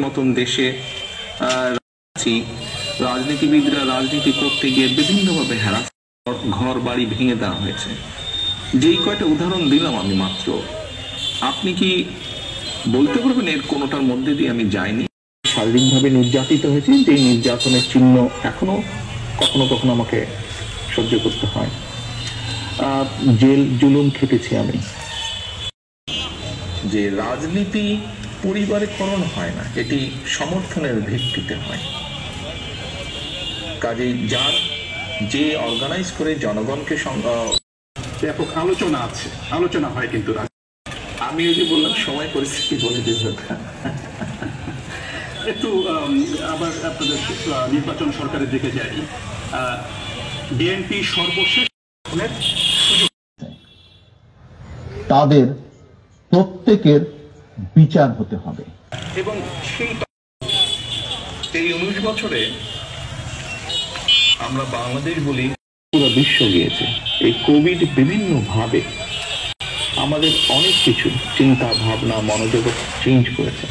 মতন দেশে রাজনীতিবিদরা রাজনীতি করতে গিয়ে বিভিন্নভাবে হ্যারাস, ঘর বাড়ি ভেঙে দেওয়া হয়েছে। যেই কয়টা উদাহরণ দিলাম আমি মাত্র, আপনি কি বলতে পারবেন এর কোনোটার মধ্যে দিয়ে আমি যাইনি? শারীরিকভাবে নির্যাতিত হয়েছে, যে নির্যাতনের চিহ্ন এখনো কখনো কখনো আমাকে সহ্য করতে হয়। জেল জুলুম খেটেছি আমি। যে রাজনীতি পরিবারীকরণ হয় না, এটি সমর্থনের ভিত্তিতে হয়। কাজেই যার যে অর্গানাইজ করে জনগণকে ব্যাপক আলোচনা আছে, আলোচনা হয়, কিন্তু আমি ওই যে বললাম সময় পরিস্থিতি বলে দেব। একটু আবার আপনাদের নির্বাচন সরকারের দিকে যাই। বিএনপি সর্বশেষ তাদের প্রত্যেকের বিচার হতে হবে এবং এই 19 বছরে আমরা বাংলাদেশ বলি, পুরো বিশ্ব গিয়েছে। এই কোভিড বিভিন্ন ভাবে আমাদের অনেক কিছু চিন্তা ভাবনা মনোযোগ চেঞ্জ করেছে।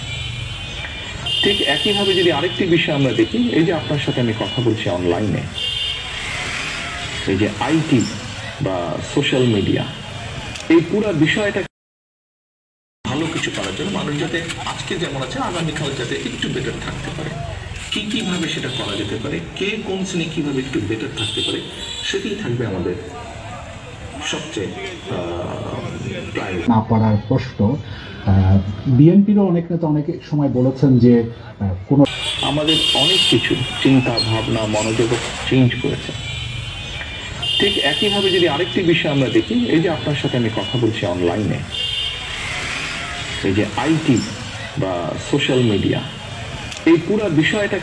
ঠিক একইভাবে যদি আরেকটি বিষয় আমরা দেখি, এই যে আপনার সাথে আমি কথা বলছি অনলাইনে, এই যে আইটি বা সোশ্যাল মিডিয়া, এই পুরো বিষয়টা ভালো কিছু করার জন্য মানুষ যাতে আজকে যেমন আছে আগামীকাল যাতে একটু বেটার থাকতে পারে, কি কিভাবে সেটা করা যেতে পারে, কে কোন শ্রেণী কিভাবে একটু বেটার থাকতে পারে, সেটাই থাকবে আমাদের সবচেয়ে না পারার প্রশ্ন। বিএনপিরও অনেক নেতা অনেক সময় বলেছেন যে কোনো আমাদের অনেক কিছু চিন্তা ভাবনা মনোযোগ চেঞ্জ করেছে। ঠিক একইভাবে যদি আরেকটি বিষয় আমরা দেখি, এই যে আপনার সাথে আমি কথা বলছি অনলাইনে, এই যে আইটি বা সোশ্যাল মিডিয়া, এই পুরো বিষয়টা